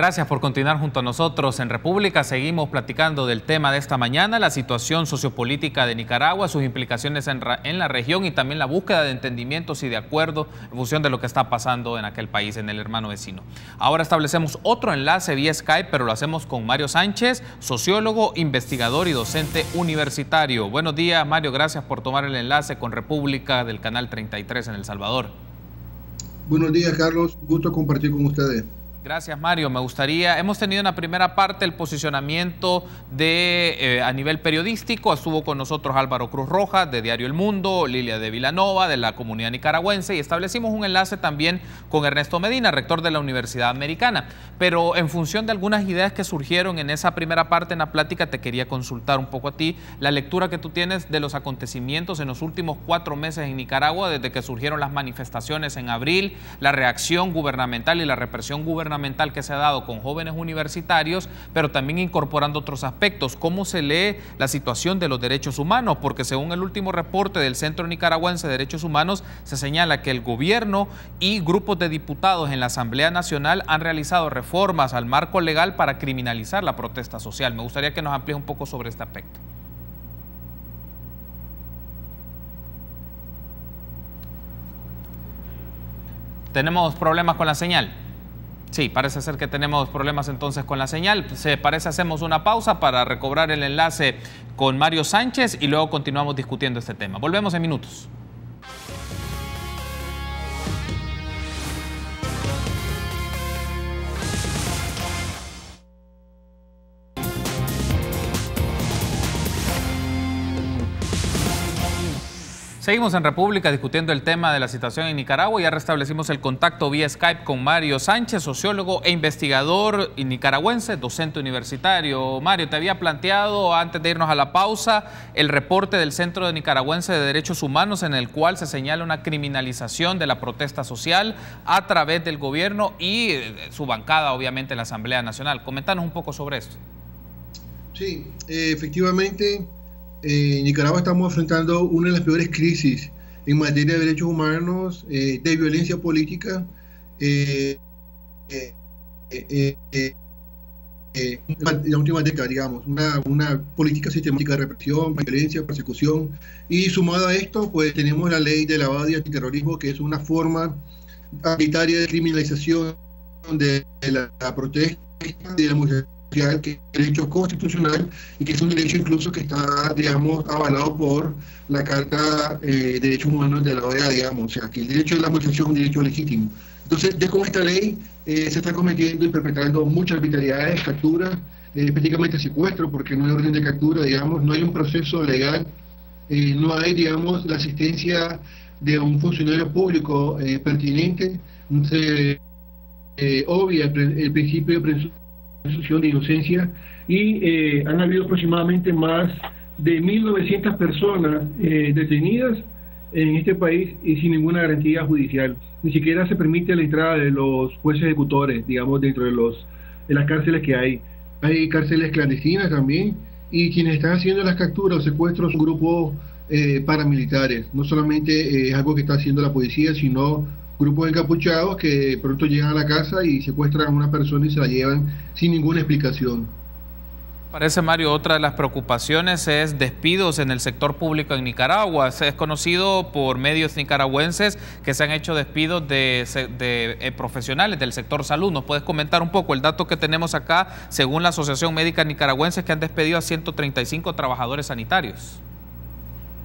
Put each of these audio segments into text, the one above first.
Gracias por continuar junto a nosotros en República. Seguimos platicando del tema de esta mañana, la situación sociopolítica de Nicaragua, sus implicaciones en la región y también la búsqueda de entendimientos y de acuerdo en función de lo que está pasando en aquel país, en el hermano vecino. Ahora establecemos otro enlace vía Skype, pero lo hacemos con Mario Sánchez, sociólogo, investigador y docente universitario. Buenos días, Mario. Gracias por tomar el enlace con República del Canal 33 en El Salvador. Buenos días, Carlos. Gusto compartir con ustedes. Gracias, Mario. Me gustaría, hemos tenido en la primera parte el posicionamiento a nivel periodístico. Estuvo con nosotros Álvaro Cruz Rojas de Diario El Mundo, Lilia de Vilanova de la comunidad nicaragüense, y establecimos un enlace también con Ernesto Medina, rector de la Universidad Americana. Pero en función de algunas ideas que surgieron en esa primera parte en la plática, te quería consultar un poco a ti la lectura que tú tienes de los acontecimientos en los últimos 4 meses en Nicaragua, desde que surgieron las manifestaciones en abril, la reacción gubernamental y la represión gubernamental que se ha dado con jóvenes universitarios, pero también incorporando otros aspectos. ¿Cómo se lee la situación de los derechos humanos? Porque según el último reporte del Centro Nicaragüense de Derechos Humanos, se señala que el gobierno y grupos de diputados en la Asamblea Nacional han realizado reformas al marco legal para criminalizar la protesta social. Me gustaría que nos amplíe un poco sobre este aspecto. ¿Tenemos problemas con la señal? Sí, parece ser que tenemos problemas entonces con la señal. Hacemos una pausa para recobrar el enlace con Mario Sánchez y luego continuamos discutiendo este tema. Volvemos en minutos. Seguimos en República discutiendo el tema de la situación en Nicaragua. Ya restablecimos el contacto vía Skype con Mario Sánchez, sociólogo e investigador nicaragüense, docente universitario. Mario, te había planteado antes de irnos a la pausa el reporte del Centro Nicaragüense de Derechos Humanos, en el cual se señala una criminalización de la protesta social a través del gobierno y su bancada, obviamente, en la Asamblea Nacional. Coméntanos un poco sobre esto. Sí, efectivamente. En Nicaragua estamos enfrentando una de las peores crisis en materia de derechos humanos, de violencia política, la última década, digamos, una política sistemática de represión, violencia, persecución, y sumado a esto, pues tenemos la ley de lavado y antiterrorismo, que es una forma arbitraria de criminalización de la protesta y de la movilización, que es un derecho constitucional y que es un derecho incluso que está, digamos, avalado por la Carta de Derechos Humanos de la OEA, digamos, o sea, que el derecho de la movilización es un derecho legítimo. Entonces, ya con esta ley se está cometiendo y perpetrando muchas arbitrariedades, capturas, prácticamente secuestro, porque no hay orden de captura, digamos, no hay un proceso legal, no hay, digamos, la asistencia de un funcionario público pertinente, se obvia el principio de presunción de inocencia, y han habido aproximadamente más de 1.900 personas detenidas en este país y sin ninguna garantía judicial. Ni siquiera se permite la entrada de los jueces ejecutores, digamos, dentro de las cárceles que hay. Hay cárceles clandestinas también, y quienes están haciendo las capturas o secuestros son grupos paramilitares. No solamente es algo que está haciendo la policía, sino grupos encapuchados que pronto llegan a la casa y secuestran a una persona y se la llevan sin ninguna explicación. Parece, Mario, otra de las preocupaciones es despidos en el sector público en Nicaragua. Es conocido por medios nicaragüenses que se han hecho despidos de profesionales del sector salud. ¿Nos puedes comentar un poco el dato que tenemos acá? Según la Asociación Médica Nicaragüense, que han despedido a 135 trabajadores sanitarios.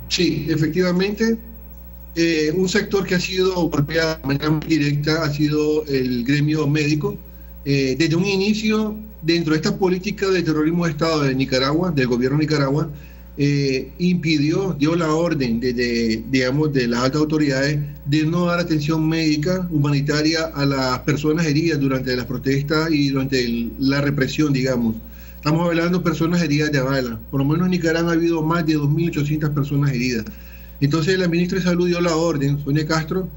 Sí, efectivamente. Un sector que ha sido golpeado de manera muy directa ha sido el gremio médico. Desde un inicio, dentro de esta política de terrorismo de Estado de Nicaragua, del gobierno de Nicaragua, dio la orden de las altas autoridades de no dar atención médica humanitaria a las personas heridas durante las protestas y durante la represión, digamos. Estamos hablando de personas heridas de bala. Por lo menos en Nicaragua ha habido más de 2.800 personas heridas. Entonces la ministra de Salud dio la orden, Sonia Castro,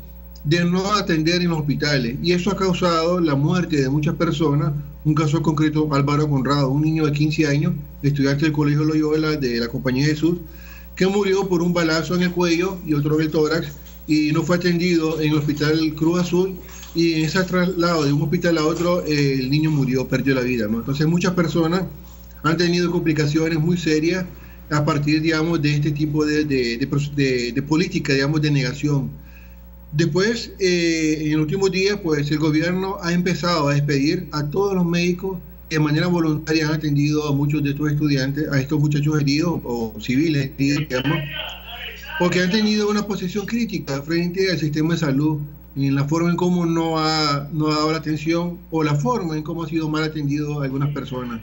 de no atender en los hospitales, y eso ha causado la muerte de muchas personas. Un caso concreto, Álvaro Conrado, un niño de 15 años, estudiante del Colegio Loyola de la Compañía de Jesús, que murió por un balazo en el cuello y otro en el tórax, y no fue atendido en el Hospital Cruz Azul, y en ese traslado de un hospital a otro, el niño murió, perdió la vida, ¿no? Entonces muchas personas han tenido complicaciones muy serias a partir, digamos, de este tipo de política, digamos, de negación. Después, en los últimos días, pues el gobierno ha empezado a despedir a todos los médicos que de manera voluntaria han atendido a muchos de estos estudiantes, a estos muchachos heridos o civiles heridos, digamos, porque han tenido una posición crítica frente al sistema de salud, en la forma en cómo no ha dado la atención o la forma en cómo ha sido mal atendido a algunas personas.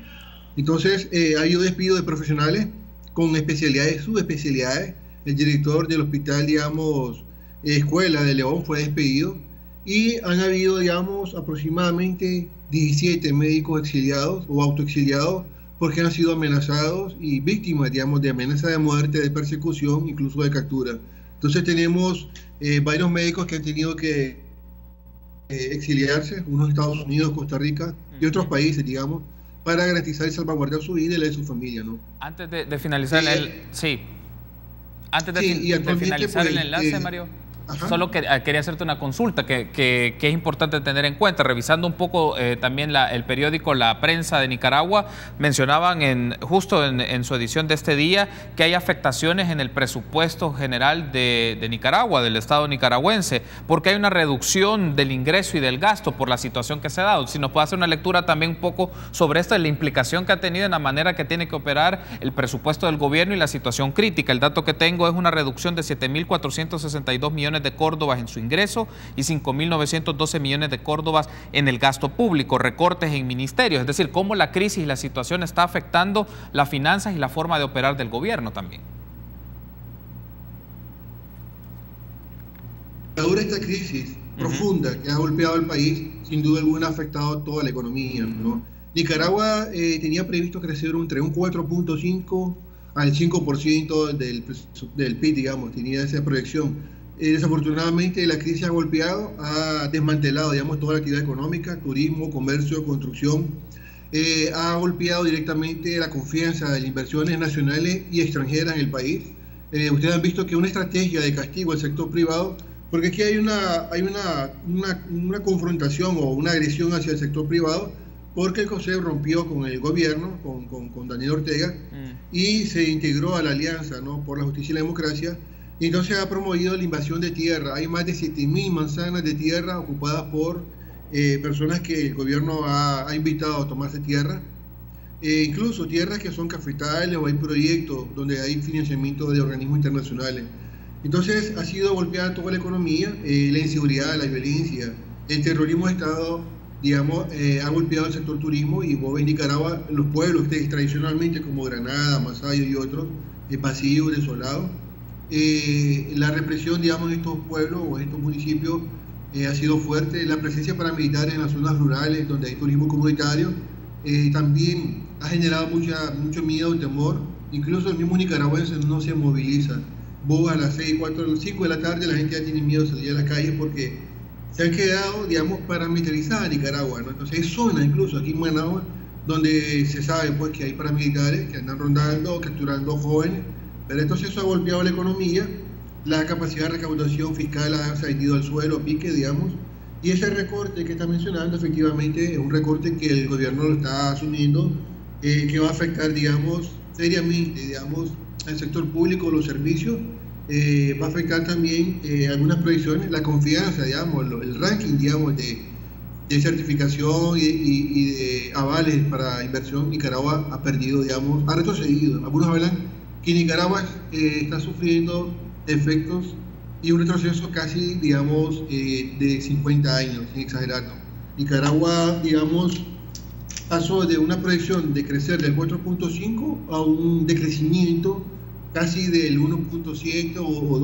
Entonces, ha habido despido de profesionales con especialidades, subespecialidades. El director del hospital, digamos, Escuela de León fue despedido y han habido, digamos, aproximadamente 17 médicos exiliados o autoexiliados porque han sido amenazados y víctimas, digamos, de amenaza de muerte, de persecución, incluso de captura. Entonces tenemos varios médicos que han tenido que exiliarse, unos Estados Unidos, Costa Rica y otros países, digamos, para garantizar y salvaguardar su vida y la de su familia, ¿no? Antes de finalizar Antes de finalizar pues, el enlace, Mario, ajá. solo quería hacerte una consulta que es importante tener en cuenta. Revisando un poco también el periódico La Prensa de Nicaragua, mencionaban justo en su edición de este día que hay afectaciones en el presupuesto general de Nicaragua, del Estado nicaragüense, porque hay una reducción del ingreso y del gasto por la situación que se ha dado. Si nos puede hacer una lectura también un poco sobre esto, la implicación que ha tenido en la manera que tiene que operar el presupuesto del gobierno y la situación crítica. El dato que tengo es una reducción de 7.462 millones de córdobas en su ingreso y 5.912 millones de córdobas en el gasto público, recortes en ministerios, es decir, cómo la crisis y la situación está afectando las finanzas y la forma de operar del gobierno también. Ahora esta crisis profunda que ha golpeado al país, sin duda alguna ha afectado a toda la economía, ¿no? Nicaragua tenía previsto crecer entre un 4.5 al 5% del PIB, digamos, tenía esa proyección. Desafortunadamente la crisis ha golpeado, ha desmantelado, digamos, toda la actividad económica, turismo, comercio, construcción, ha golpeado directamente la confianza de las inversiones nacionales y extranjeras en el país. Ustedes han visto que una estrategia de castigo al sector privado, porque aquí hay una confrontación o una agresión hacia el sector privado, porque el COSEP rompió con el gobierno, con Daniel Ortega, y se integró a la alianza, ¿no?, por la justicia y la democracia. Y entonces ha promovido la invasión de tierra. Hay más de 7.000 manzanas de tierra ocupadas por personas que el gobierno ha invitado a tomarse tierra. Incluso tierras que son cafetales o hay proyectos donde hay financiamiento de organismos internacionales. Entonces ha sido golpeada toda la economía, la inseguridad, la violencia, el terrorismo de Estado, digamos, ha golpeado el sector turismo y vos ves Nicaragua, los pueblos tradicionalmente como Granada, Masayo y otros, vacíos, desolados. La represión, digamos, en estos pueblos o en estos municipios ha sido fuerte. La presencia paramilitar en las zonas rurales donde hay turismo comunitario también ha generado mucho miedo y temor. Incluso el mismo nicaragüense no se moviliza. Vos a las 6, 4, 5 de la tarde la gente ya tiene miedo de salir a la calle porque se han quedado, digamos, paramilitarizadas en Nicaragua, ¿no? Entonces hay zonas, incluso aquí en Managua, donde se sabe pues que hay paramilitares que andan rondando, capturando jóvenes. Pero entonces eso ha golpeado la economía, la capacidad de recaudación fiscal se ha ido al suelo, a pique, digamos, y ese recorte que está mencionando efectivamente es un recorte que el gobierno lo está asumiendo, que va a afectar, digamos, seriamente, digamos, al sector público, los servicios, va a afectar también algunas proyecciones, la confianza, digamos, el ranking, digamos, de certificación y de avales para inversión. Nicaragua ha perdido, digamos, ha retrocedido. Algunos hablan que Nicaragua está sufriendo efectos y un retroceso casi, digamos, de 50 años, sin exagerar, ¿no? Nicaragua, digamos, pasó de una proyección de crecer del 4.5 a un decrecimiento casi del 1.7 o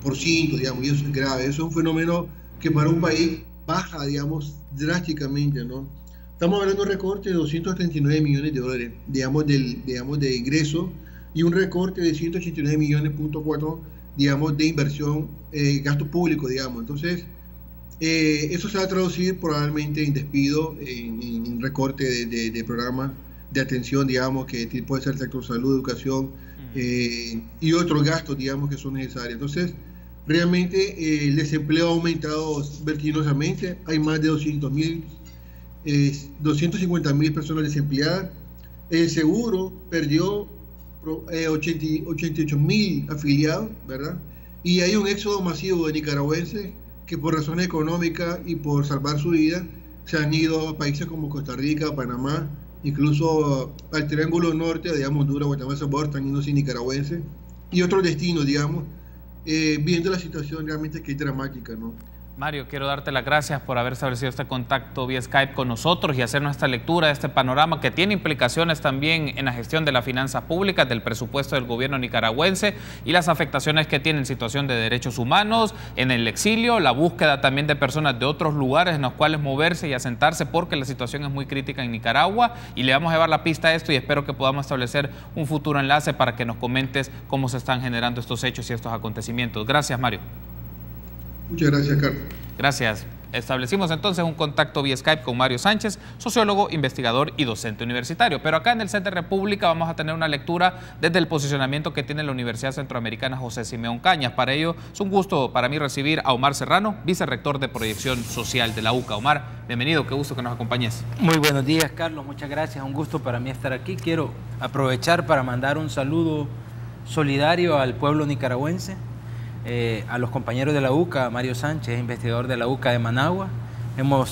2%, digamos, y eso es grave. Eso es un fenómeno que para un país baja, digamos, drásticamente, ¿no? Estamos hablando de un recorte de 239 millones de dólares, digamos, de ingreso, y un recorte de 189 millones.4, digamos, de inversión, gasto público, digamos. Entonces, eso se va a traducir probablemente en despido, en recorte de programas de atención, digamos, que puede ser el sector salud, educación, y otros gastos, digamos, que son necesarios. Entonces, Realmente el desempleo ha aumentado vertiginosamente, hay más de 250.000 personas desempleadas. El seguro perdió 88.000 afiliados, ¿verdad? Y hay un éxodo masivo de nicaragüenses que por razones económicas y por salvar su vida se han ido a países como Costa Rica, Panamá, incluso al Triángulo Norte, digamos, Honduras, Guatemala, Salvador, están yendo sin nicaragüenses, y otros destinos, digamos, viendo la situación realmente que es dramática, ¿no? Mario, quiero darte las gracias por haber establecido este contacto vía Skype con nosotros y hacer nuestra lectura de este panorama que tiene implicaciones también en la gestión de las finanzas públicas, del presupuesto del gobierno nicaragüense y las afectaciones que tiene en situación de derechos humanos, en el exilio, la búsqueda también de personas de otros lugares en los cuales moverse y asentarse porque la situación es muy crítica en Nicaragua, y le vamos a llevar la pista a esto y espero que podamos establecer un futuro enlace para que nos comentes cómo se están generando estos hechos y estos acontecimientos. Gracias, Mario. Muchas gracias, Carlos. Gracias. Establecimos entonces un contacto vía Skype con Mario Sánchez, sociólogo, investigador y docente universitario. Pero acá en el Set de República vamos a tener una lectura desde el posicionamiento que tiene la Universidad Centroamericana José Simeón Cañas. Para ello es un gusto para mí recibir a Omar Serrano, vicerrector de Proyección Social de la UCA. Omar, bienvenido, qué gusto que nos acompañes. Muy buenos días, Carlos, muchas gracias, un gusto para mí estar aquí. Quiero aprovechar para mandar un saludo solidario al pueblo nicaragüense. A los compañeros de la UCA, Mario Sánchez, investigador de la UCA de Managua,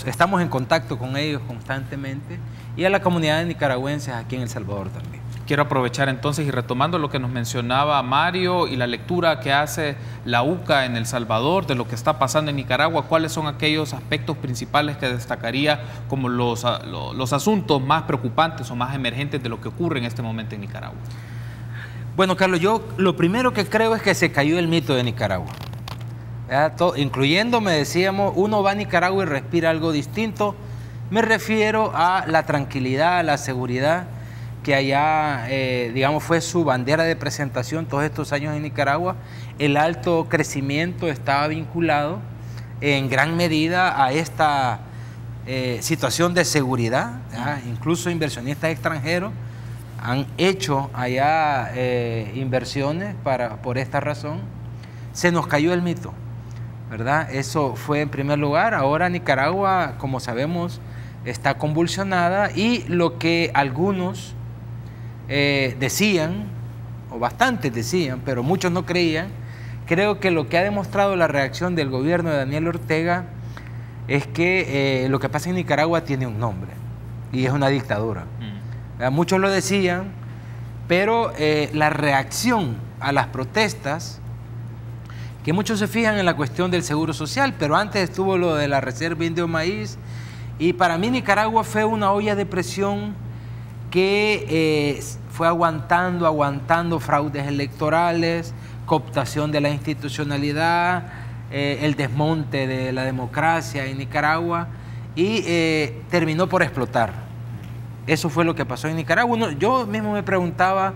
estamos en contacto con ellos constantemente, y a la comunidad de nicaragüenses aquí en El Salvador también. Quiero aprovechar entonces y retomando lo que nos mencionaba Mario y la lectura que hace la UCA en El Salvador de lo que está pasando en Nicaragua, ¿cuáles son aquellos aspectos principales que destacaría como los asuntos más preocupantes o más emergentes de lo que ocurre en este momento en Nicaragua? Bueno, Carlos, yo lo primero que creo es que se cayó el mito de Nicaragua. Incluyéndome, decíamos, uno va a Nicaragua y respira algo distinto. Me refiero a la tranquilidad, a la seguridad, que allá, digamos, fue su bandera de presentación todos estos años en Nicaragua. El alto crecimiento estaba vinculado en gran medida a esta situación de seguridad. Incluso inversionistas extranjeros han hecho allá inversiones por esta razón. Se nos cayó el mito, ¿verdad? Eso fue en primer lugar. Ahora Nicaragua, como sabemos, está convulsionada, y lo que algunos decían, o bastantes decían, pero muchos no creían, creo que lo que ha demostrado la reacción del gobierno de Daniel Ortega es que lo que pasa en Nicaragua tiene un nombre, y es una dictadura. Muchos lo decían, pero la reacción a las protestas, que muchos se fijan en la cuestión del seguro social, pero antes estuvo lo de la Reserva Indio Maíz, y para mí Nicaragua fue una olla de presión que fue aguantando fraudes electorales, cooptación de la institucionalidad, el desmonte de la democracia en Nicaragua, y terminó por explotar. Eso fue lo que pasó en Nicaragua. Yo mismo me preguntaba,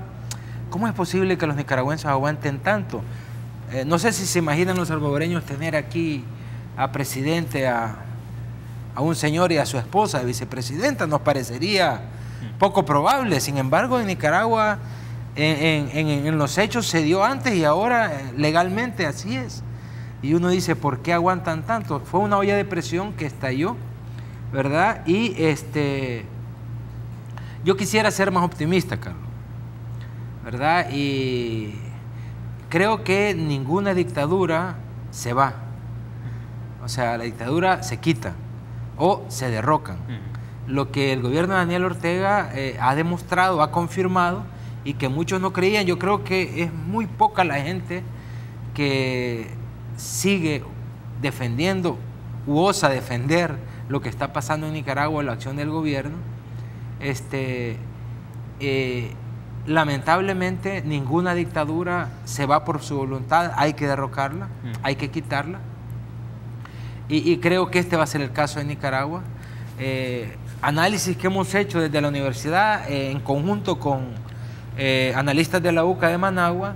¿cómo es posible que los nicaragüenses aguanten tanto? No sé si se imaginan los salvadoreños tener aquí a presidente, a un señor y a su esposa de vicepresidenta. Nos parecería poco probable. Sin embargo, en Nicaragua, en los hechos se dio antes, y ahora legalmente así es. Y uno dice, ¿por qué aguantan tanto? Fue una olla de presión que estalló, ¿verdad? Y yo quisiera ser más optimista, Carlos, ¿verdad? Y creo que ninguna dictadura se va. O sea, la dictadura se quita o se derrocan. Lo que el gobierno de Daniel Ortega ha demostrado, ha confirmado, y que muchos no creían. Yo creo que es muy poca la gente que sigue defendiendo u osa defender lo que está pasando en Nicaragua, la acción del gobierno. Lamentablemente ninguna dictadura se va por su voluntad, hay que derrocarla, hay que quitarla, y creo que este va a ser el caso de Nicaragua. Análisis que hemos hecho desde la universidad en conjunto con analistas de la UCA de Managua,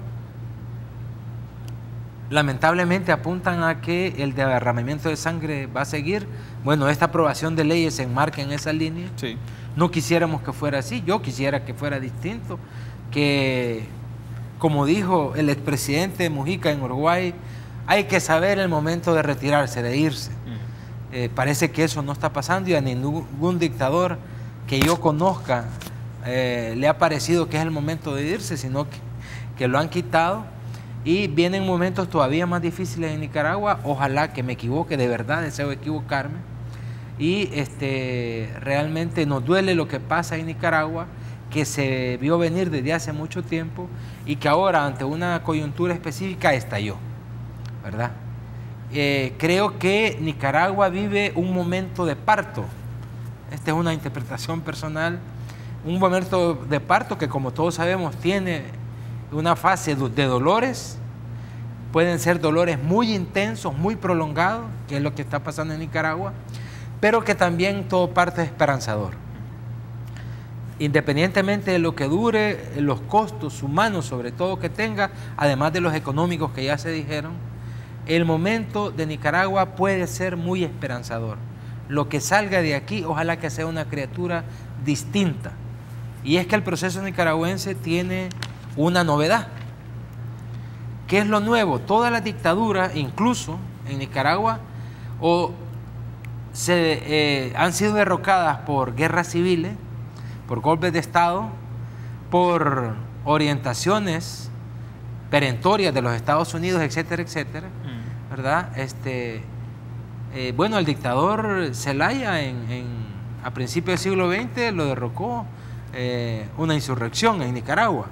lamentablemente apuntan a que el derramamiento de sangre va a seguir. Bueno, esta aprobación de leyes se enmarca en esa línea. Sí. No quisiéramos que fuera así, yo quisiera que fuera distinto, que, como dijo el expresidente Mujica en Uruguay, hay que saber el momento de retirarse, de irse. Parece que eso no está pasando y a ningún dictador que yo conozca le ha parecido que es el momento de irse, sino que lo han quitado y vienen momentos todavía más difíciles en Nicaragua. Ojalá que me equivoque, de verdad deseo equivocarme. Y realmente nos duele lo que pasa en Nicaragua, que se vio venir desde hace mucho tiempo y que ahora ante una coyuntura específica estalló, ¿verdad? Creo que Nicaragua vive un momento de parto. Esta es una interpretación personal. Un momento de parto que, como todos sabemos, tiene una fase de dolores. Pueden ser dolores muy intensos, muy prolongados, que es lo que está pasando en Nicaragua, pero que también todo parto es esperanzador. Independientemente de lo que dure, los costos humanos sobre todo que tenga, además de los económicos que ya se dijeron, el momento de Nicaragua puede ser muy esperanzador. Lo que salga de aquí, ojalá que sea una criatura distinta. Y es que el proceso nicaragüense tiene una novedad. ¿Qué es lo nuevo? Todas las dictaduras, incluso en Nicaragua, han sido derrocadas por guerras civiles, por golpes de Estado, por orientaciones perentorias de los Estados Unidos, etcétera, etcétera, ¿verdad? Bueno, el dictador Zelaya a principios del siglo XX lo derrocó una insurrección en Nicaragua.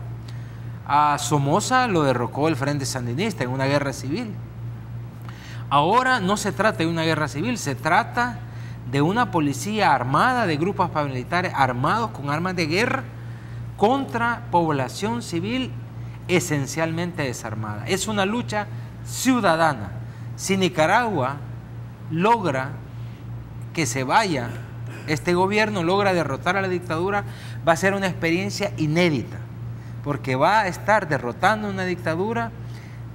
A Somoza lo derrocó el Frente Sandinista en una guerra civil. Ahora no se trata de una guerra civil, se trata de una policía armada, de grupos paramilitares armados con armas de guerra contra población civil esencialmente desarmada. Es una lucha ciudadana. Si Nicaragua logra que se vaya este gobierno, logra derrotar a la dictadura, va a ser una experiencia inédita, porque va a estar derrotando una dictadura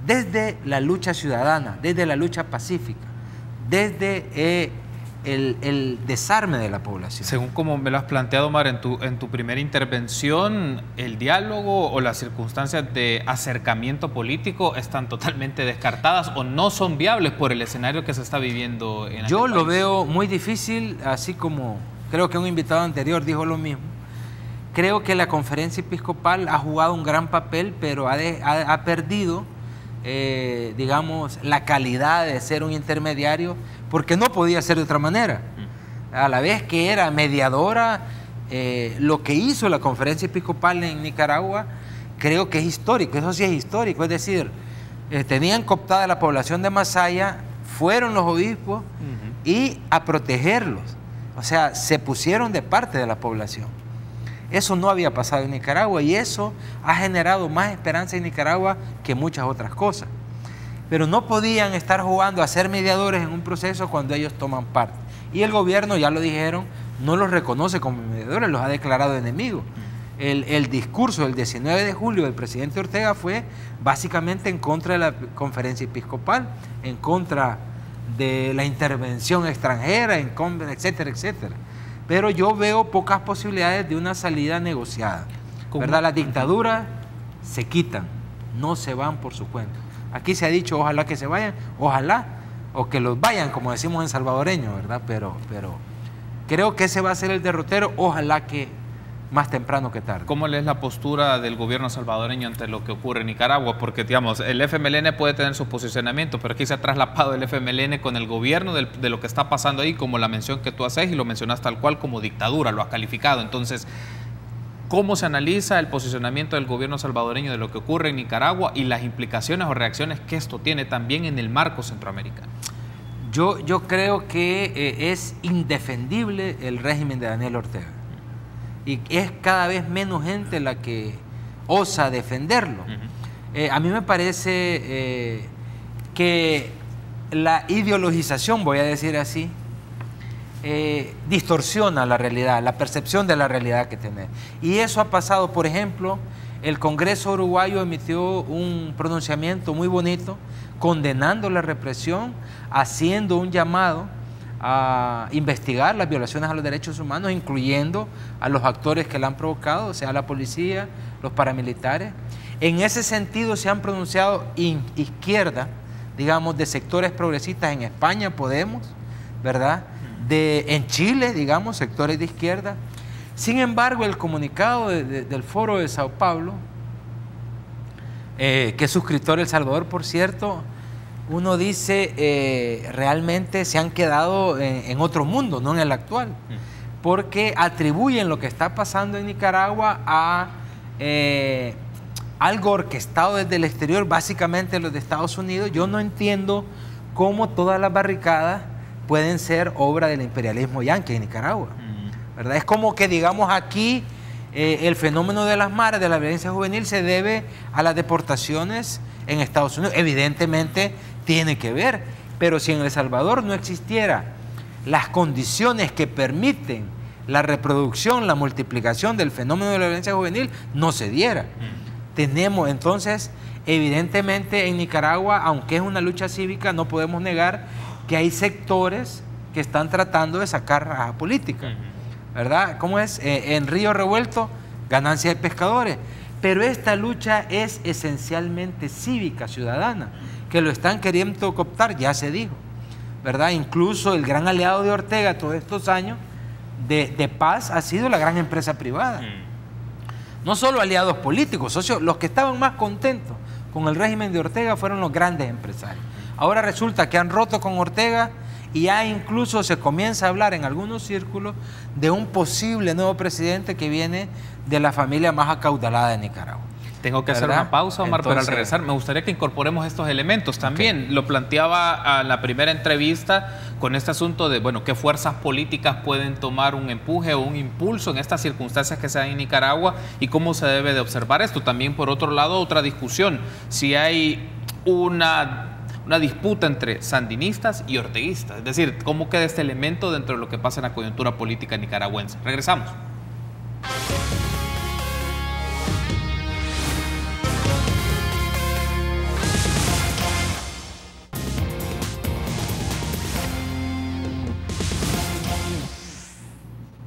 desde la lucha ciudadana, desde la lucha pacífica, desde el desarme de la población. Según como me lo has planteado, Omar, en tu primera intervención, el diálogo o las circunstancias de acercamiento político están totalmente descartadas o no son viables por el escenario que se está viviendo en Yo aquel lo país. veo muy difícil, así como creo que un invitado anterior dijo lo mismo. Creo que la conferencia episcopal ha jugado un gran papel, pero ha perdido, digamos, la calidad de ser un intermediario, porque no podía ser de otra manera. A la vez que era mediadora, lo que hizo la conferencia episcopal en Nicaragua, creo que es histórico, eso sí es histórico, es decir, tenían cooptada la población de Masaya, fueron los obispos y a protegerlos, o sea, se pusieron de parte de la población. Eso no había pasado en Nicaragua y eso ha generado más esperanza en Nicaragua que muchas otras cosas. Pero no podían estar jugando a ser mediadores en un proceso cuando ellos toman parte. Y el gobierno, ya lo dijeron, no los reconoce como mediadores, los ha declarado enemigos. El discurso del 19 de julio del presidente Ortega fue básicamente en contra de la conferencia episcopal, en contra de la intervención extranjera, etcétera, etcétera. Pero yo veo pocas posibilidades de una salida negociada, ¿verdad? Las dictaduras se quitan, no se van por su cuenta. Aquí se ha dicho, ojalá que se vayan, ojalá, o que los vayan, como decimos en salvadoreño, ¿verdad? Pero creo que ese va a ser el derrotero, ojalá que más temprano que tarde. ¿Cómo lees la postura del gobierno salvadoreño ante lo que ocurre en Nicaragua? Porque, digamos, el FMLN puede tener su posicionamiento, pero aquí se ha traslapado el FMLN con el gobierno de lo que está pasando ahí, como la mención que tú haces, y lo mencionas tal cual como dictadura, lo has calificado. Entonces, ¿cómo se analiza el posicionamiento del gobierno salvadoreño de lo que ocurre en Nicaragua y las implicaciones o reacciones que esto tiene también en el marco centroamericano? Yo creo que es indefendible el régimen de Daniel Ortega. Y es cada vez menos gente la que osa defenderlo. A mí me parece que la ideologización, voy a decir así, distorsiona la realidad, la percepción de la realidad que tenemos. Y eso ha pasado, por ejemplo, el Congreso uruguayo emitió un pronunciamiento muy bonito condenando la represión, haciendo un llamado a investigar las violaciones a los derechos humanos, incluyendo a los actores que la han provocado, o sea, la policía, los paramilitares. En ese sentido se han pronunciado izquierda, digamos, de sectores progresistas en España, Podemos, ¿verdad? En Chile, digamos, sectores de izquierda. Sin embargo, el comunicado del Foro de Sao Paulo, que es suscriptor El Salvador, por cierto, uno dice, realmente se han quedado en otro mundo, no en el actual, porque atribuyen lo que está pasando en Nicaragua a algo orquestado desde el exterior, básicamente los de Estados Unidos. Yo no entiendo cómo todas las barricadas pueden ser obra del imperialismo yanqui en Nicaragua, ¿verdad? Es como que, digamos, aquí el fenómeno de las maras, de la violencia juvenil, se debe a las deportaciones en Estados Unidos. Evidentemente tiene que ver, pero si en El Salvador no existiera las condiciones que permiten la reproducción, la multiplicación del fenómeno de la violencia juvenil, no se diera. Tenemos entonces, evidentemente en Nicaragua, aunque es una lucha cívica, no podemos negar que hay sectores que están tratando de sacar raja política, ¿verdad? ¿Cómo es? En Río Revuelto, ganancia de pescadores. Pero esta lucha es esencialmente cívica, ciudadana, que lo están queriendo cooptar, ya se dijo, ¿verdad? Incluso el gran aliado de Ortega todos estos años de paz ha sido la gran empresa privada. No solo aliados políticos, socios, los que estaban más contentos con el régimen de Ortega fueron los grandes empresarios. Ahora resulta que han roto con Ortega y ya incluso se comienza a hablar en algunos círculos de un posible nuevo presidente que viene de la familia más acaudalada de Nicaragua. Tengo que hacer una pausa, Omar, pero al regresar me gustaría que incorporemos estos elementos también. Lo planteaba a la primera entrevista con este asunto de, bueno, qué fuerzas políticas pueden tomar un empuje o un impulso en estas circunstancias que se dan en Nicaragua y cómo se debe de observar esto. También, por otro lado, otra discusión, si hay una disputa entre sandinistas y orteguistas. Es decir, cómo queda este elemento dentro de lo que pasa en la coyuntura política nicaragüense. Regresamos.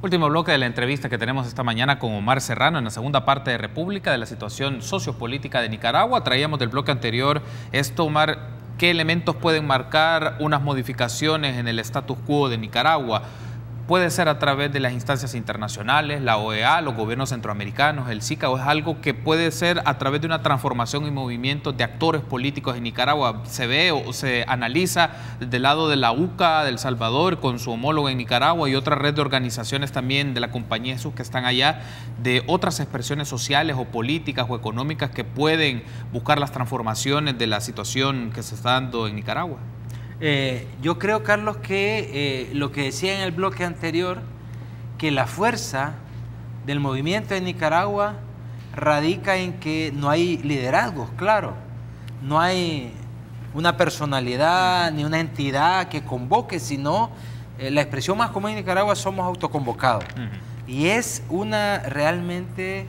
Último bloque de la entrevista que tenemos esta mañana con Omar Serrano en la segunda parte de República, de la situación sociopolítica de Nicaragua. Traíamos del bloque anterior esto, Omar, ¿qué elementos pueden marcar unas modificaciones en el status quo de Nicaragua? ¿Puede ser a través de las instancias internacionales, la OEA, los gobiernos centroamericanos, el SICA, o es algo que puede ser a través de una transformación y movimiento de actores políticos en Nicaragua? ¿Se ve o se analiza del lado de la UCA de El Salvador con su homólogo en Nicaragua y otra red de organizaciones también de la compañía Jesús que están allá, de otras expresiones sociales o políticas o económicas que pueden buscar las transformaciones de la situación que se está dando en Nicaragua? Yo creo, Carlos, que lo que decía en el bloque anterior, que la fuerza del movimiento en Nicaragua radica en que no hay liderazgos, claro, no hay una personalidad ni una entidad que convoque, sino la expresión más común en Nicaragua somos autoconvocados. Y es realmente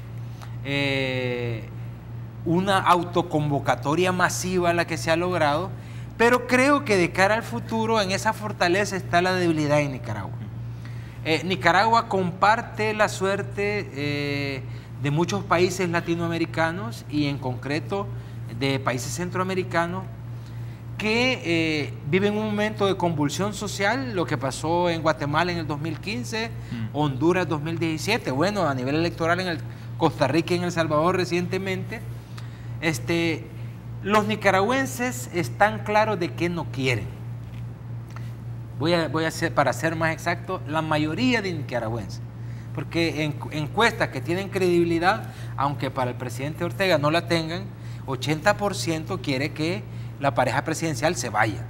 una autoconvocatoria masiva la que se ha logrado. Pero creo que de cara al futuro, en esa fortaleza está la debilidad en Nicaragua. Nicaragua comparte la suerte de muchos países latinoamericanos y en concreto de países centroamericanos que viven un momento de convulsión social, lo que pasó en Guatemala en el 2015, Honduras 2017, bueno, a nivel electoral en Costa Rica y en El Salvador recientemente. Los nicaragüenses están claros de que no quieren. Voy a hacer, para ser más exacto, la mayoría de nicaragüenses. Porque en encuestas que tienen credibilidad, aunque para el presidente Ortega no la tengan, 80% quiere que la pareja presidencial se vaya,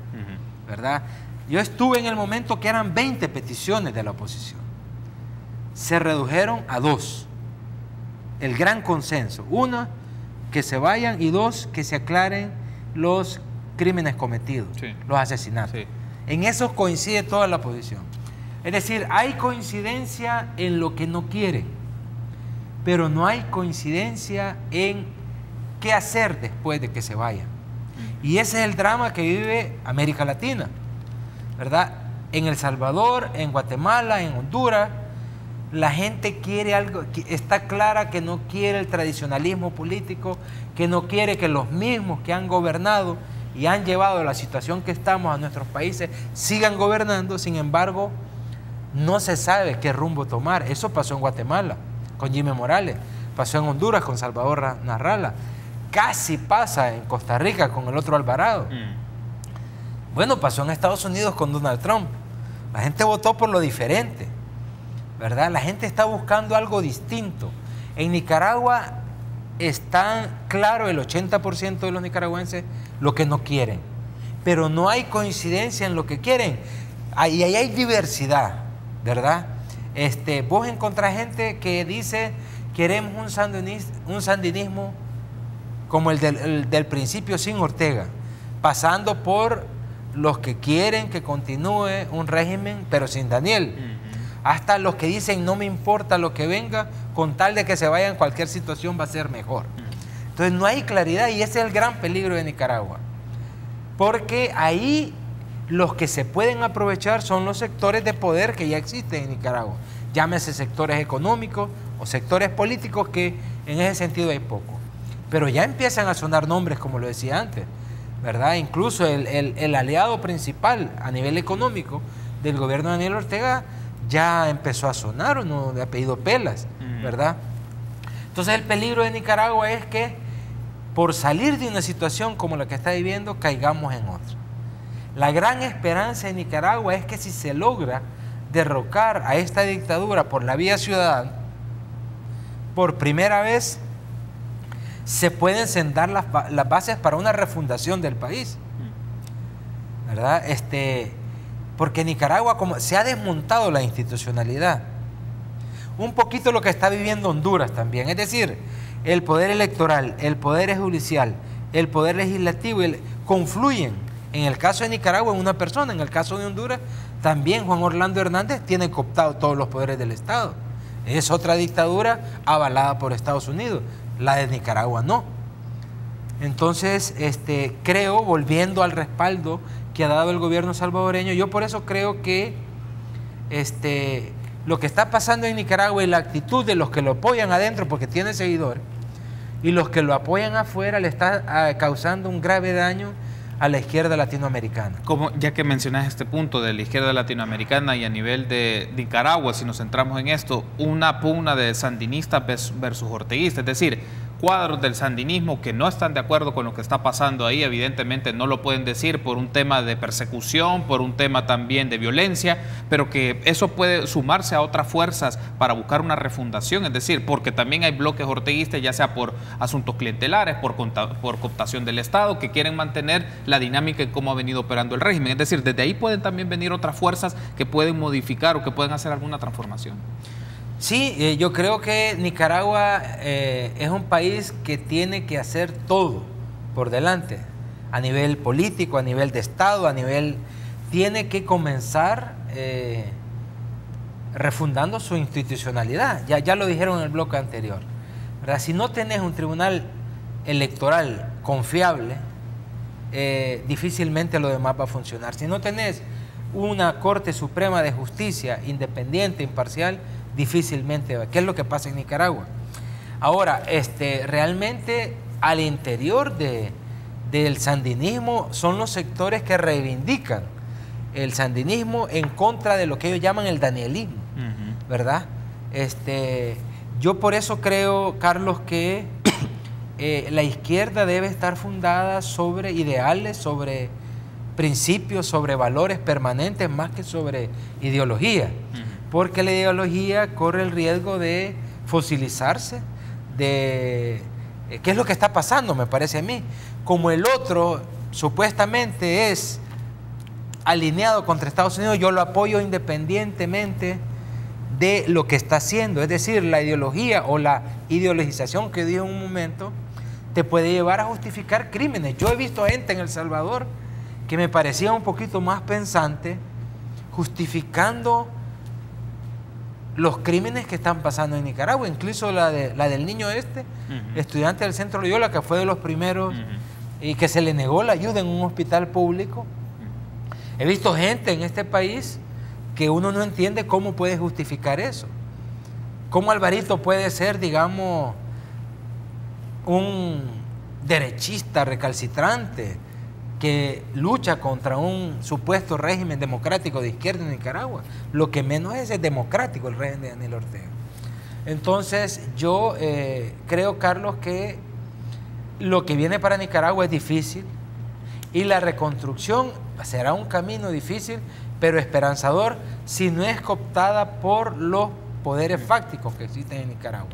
¿verdad? Yo estuve en el momento que eran 20 peticiones de la oposición. Se redujeron a 2. El gran consenso. Una, que se vayan, y 2, que se aclaren los crímenes cometidos, los asesinatos. Sí. En eso coincide toda la oposición. Es decir, hay coincidencia en lo que no quieren, pero no hay coincidencia en qué hacer después de que se vayan. Y ese es el drama que vive América Latina, ¿verdad? En El Salvador, en Guatemala, en Honduras, la gente quiere algo, está clara que no quiere el tradicionalismo político, que no quiere que los mismos que han gobernado y han llevado a la situación que estamos a nuestros países, sigan gobernando. Sin embargo, no se sabe qué rumbo tomar. Eso pasó en Guatemala con Jimmy Morales, pasó en Honduras con Salvador Narrala, casi pasa en Costa Rica con el otro Alvarado. Bueno, pasó en Estados Unidos con Donald Trump. La gente votó por lo diferente, ¿verdad? La gente está buscando algo distinto. En Nicaragua está claro el 80% de los nicaragüenses lo que no quieren, pero no hay coincidencia en lo que quieren. Ahí hay diversidad, ¿verdad? Vos encontrás gente que dice queremos un sandinismo como el del principio sin Ortega, pasando por los que quieren que continúe un régimen pero sin Daniel, hasta los que dicen no me importa lo que venga, con tal de que se vaya en cualquier situación va a ser mejor. Entonces no hay claridad, y ese es el gran peligro de Nicaragua, porque ahí los que se pueden aprovechar son los sectores de poder que ya existen en Nicaragua, llámese sectores económicos o sectores políticos, que en ese sentido hay poco, pero ya empiezan a sonar nombres, como lo decía antes, ¿verdad? Incluso el aliado principal a nivel económico del gobierno de Daniel Ortega ya empezó a sonar, uno de apellido Pelas, ¿verdad? Entonces el peligro de Nicaragua es que por salir de una situación como la que está viviendo, caigamos en otra. La gran esperanza de Nicaragua es que si se logra derrocar a esta dictadura por la vía ciudadana, por primera vez se pueden sentar las bases para una refundación del país, ¿verdad? Porque Nicaragua, como se ha desmontado la institucionalidad, un poquito lo que está viviendo Honduras también, es decir, el poder electoral, el poder judicial, el poder legislativo confluyen, en el caso de Nicaragua en una persona, en el caso de Honduras también Juan Orlando Hernández tiene cooptado todos los poderes del Estado. Es otra dictadura avalada por Estados Unidos, la de Nicaragua no. Entonces, creo, volviendo al respaldo que ha dado el gobierno salvadoreño, yo por eso creo que lo que está pasando en Nicaragua y la actitud de los que lo apoyan adentro porque tiene seguidores y los que lo apoyan afuera le está causando un grave daño a la izquierda latinoamericana. Como ya que mencionas este punto de la izquierda latinoamericana y a nivel de Nicaragua, si nos centramos en esto, una pugna de sandinistas versus orteguistas, es decir, cuadros del sandinismo que no están de acuerdo con lo que está pasando ahí, evidentemente no lo pueden decir por un tema de persecución, por un tema también de violencia, pero que eso puede sumarse a otras fuerzas para buscar una refundación, es decir, porque también hay bloques orteguistas, ya sea por asuntos clientelares, por cooptación del Estado, que quieren mantener la dinámica en cómo ha venido operando el régimen, es decir, desde ahí pueden también venir otras fuerzas que pueden modificar o que pueden hacer alguna transformación. Sí, yo creo que Nicaragua es un país que tiene que hacer todo por delante, a nivel político, a nivel de Estado, tiene que comenzar refundando su institucionalidad. Ya lo dijeron en el bloque anterior, ¿verdad? Si no tenés un tribunal electoral confiable, difícilmente lo demás va a funcionar. Si no tenés una Corte Suprema de Justicia independiente, imparcial, difícilmente va. ¿Qué es lo que pasa en Nicaragua? Ahora, realmente al interior del sandinismo son los sectores que reivindican el sandinismo en contra de lo que ellos llaman el danielismo, ¿verdad? Yo por eso creo, Carlos, que la izquierda debe estar fundada sobre ideales, sobre principios, sobre valores permanentes, más que sobre ideología. Porque la ideología corre el riesgo de fosilizarse, ¿qué es lo que está pasando? Me parece a mí. Como el otro supuestamente es alineado contra Estados Unidos, yo lo apoyo independientemente de lo que está haciendo. Es decir, la ideología o la ideologización que dijo en un momento te puede llevar a justificar crímenes. Yo he visto gente en El Salvador que me parecía un poquito más pensante, justificando los crímenes que están pasando en Nicaragua, incluso la del niño estudiante del Centro Loyola, que fue de los primeros y que se le negó la ayuda en un hospital público. He visto gente en este país que uno no entiende cómo puede justificar eso. ¿Cómo Alvarito puede ser, digamos, un derechista recalcitrante que lucha contra un supuesto régimen democrático de izquierda en Nicaragua. Lo que menos es democrático el régimen de Daniel Ortega. Entonces yo creo, Carlos, que lo que viene para Nicaragua es difícil y la reconstrucción será un camino difícil, pero esperanzador si no es cooptada por los poderes fácticos que existen en Nicaragua.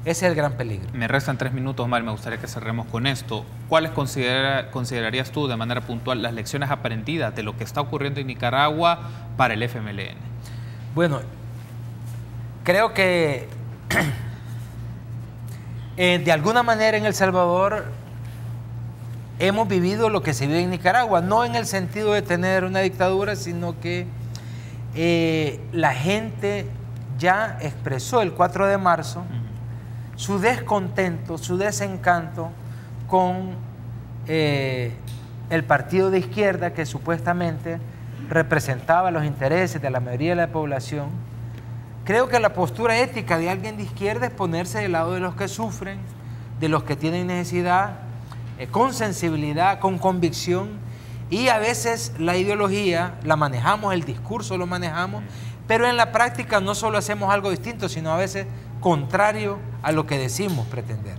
Ese es el gran peligro. Me restan 3 minutos, Omar, me gustaría que cerremos con esto. ¿Cuáles considerarías tú de manera puntual las lecciones aprendidas de lo que está ocurriendo en Nicaragua para el FMLN? Bueno, creo que de alguna manera en El Salvador hemos vivido lo que se vive en Nicaragua, no en el sentido de tener una dictadura, sino que la gente ya expresó el 4 de marzo su descontento, su desencanto con el partido de izquierda que supuestamente representaba los intereses de la mayoría de la población. Creo que la postura ética de alguien de izquierda es ponerse del lado de los que sufren, de los que tienen necesidad, con sensibilidad, con convicción, y a veces la ideología la manejamos, el discurso lo manejamos, pero en la práctica no solo hacemos algo distinto, sino a veces contrario a lo que decimos pretender.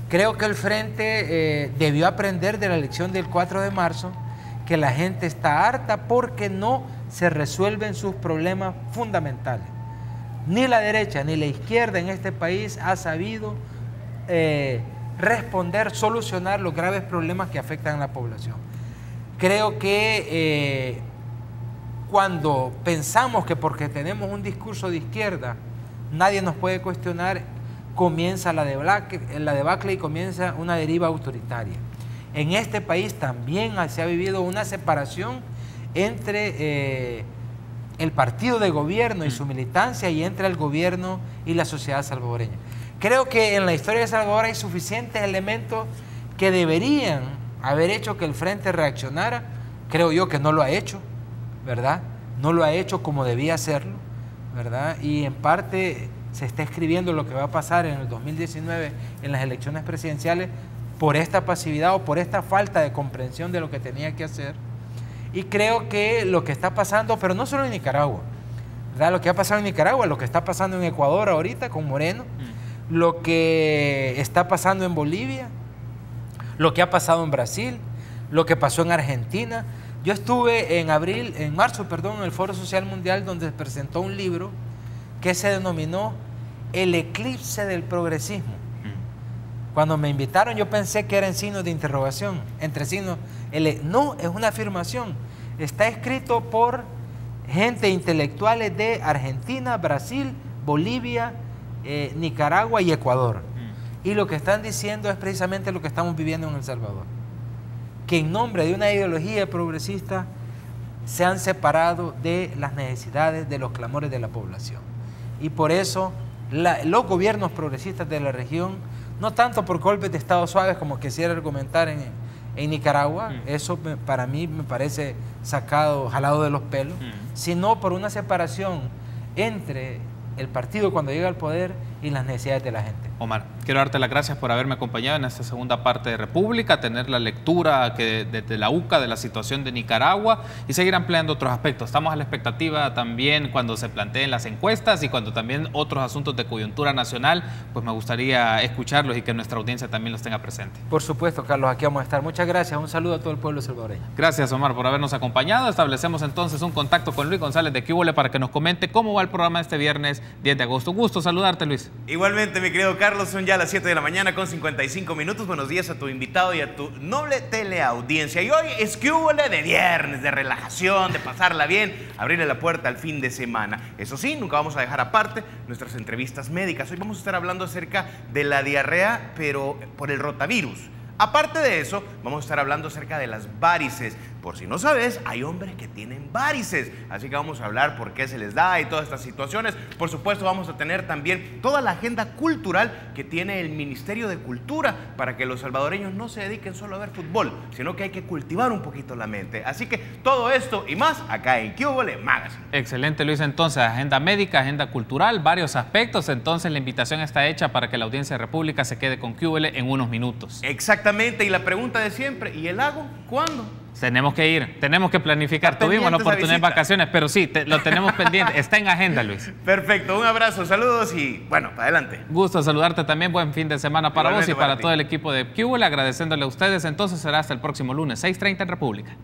Creo que el Frente debió aprender de la elección del 4 de marzo, que la gente está harta porque no se resuelven sus problemas fundamentales. Ni la derecha ni la izquierda en este país ha sabido responder, solucionar los graves problemas que afectan a la población. Creo que cuando pensamos que porque tenemos un discurso de izquierda nadie nos puede cuestionar, comienza la debacle y comienza una deriva autoritaria. En este país también se ha vivido una separación entre el partido de gobierno y su militancia y entre el gobierno y la sociedad salvadoreña. Creo que en la historia de El Salvador hay suficientes elementos que deberían haber hecho que el Frente reaccionara. Creo yo que no lo ha hecho, ¿verdad? No lo ha hecho como debía hacerlo, ¿verdad? Y en parte se está escribiendo lo que va a pasar en el 2019 en las elecciones presidenciales por esta pasividad o por esta falta de comprensión de lo que tenía que hacer. Y creo que lo que está pasando, pero no solo en Nicaragua, ¿verdad? Lo que ha pasado en Nicaragua, lo que está pasando en Ecuador ahorita con Moreno, lo que está pasando en Bolivia, lo que ha pasado en Brasil, lo que pasó en Argentina. Yo estuve en marzo, en el Foro Social Mundial, donde se presentó un libro que se denominó El eclipse del progresismo. Cuando me invitaron yo pensé que eran signos de interrogación, entre signos. No, es una afirmación. Está escrito por gente intelectuales de Argentina, Brasil, Bolivia, Nicaragua y Ecuador. Y lo que están diciendo es precisamente lo que estamos viviendo en El Salvador. Que en nombre de una ideología progresista se han separado de las necesidades, de los clamores de la población. Y por eso los gobiernos progresistas de la región, no tanto por golpes de Estado suaves como quisiera argumentar en Nicaragua, eso para mí me parece jalado de los pelos, sino por una separación entre el partido cuando llega al poder y las necesidades de la gente. Omar, quiero darte las gracias por haberme acompañado en esta segunda parte de República, tener la lectura desde la UCA de la situación de Nicaragua y seguir ampliando otros aspectos. Estamos a la expectativa también cuando se planteen las encuestas y cuando también otros asuntos de coyuntura nacional, pues me gustaría escucharlos y que nuestra audiencia también los tenga presente. Por supuesto, Carlos, aquí vamos a estar. Muchas gracias. Un saludo a todo el pueblo salvadoreño. Gracias, Omar, por habernos acompañado. Establecemos entonces un contacto con Luis González de Quíbole para que nos comente cómo va el programa este viernes 10 de agosto. Gusto saludarte, Luis. Igualmente, mi querido Carlos, son ya las 7 de la mañana con 55 minutos. Buenos días a tu invitado y a tu noble teleaudiencia. Y hoy es Quíbole de viernes, de relajación, de pasarla bien, abrirle la puerta al fin de semana. Eso sí, nunca vamos a dejar aparte nuestras entrevistas médicas. Hoy vamos a estar hablando acerca de la diarrea, pero por el rotavirus. Aparte de eso, vamos a estar hablando acerca de las varices. Por si no sabes, hay hombres que tienen varices, así que vamos a hablar por qué se les da y todas estas situaciones. Por supuesto, vamos a tener también toda la agenda cultural que tiene el Ministerio de Cultura para que los salvadoreños no se dediquen solo a ver fútbol, sino que hay que cultivar un poquito la mente. Así que todo esto y más acá en Quíbole Magazine. Excelente, Luis. Entonces, agenda médica, agenda cultural, varios aspectos. Entonces, la invitación está hecha para que la audiencia de República se quede con Quíbole en unos minutos. Exactamente, y la pregunta de siempre, ¿y el lago cuándo? Tenemos que ir, tenemos que planificar. Tuvimos la oportunidad de vacaciones, pero sí, lo tenemos pendiente. Está en agenda, Luis. Perfecto, un abrazo, saludos y bueno, adelante. Gusto saludarte también. Buen fin de semana para vos y para ti. todo el equipo de QL. Agradeciéndole a ustedes. Entonces será hasta el próximo lunes, 6:30 en República.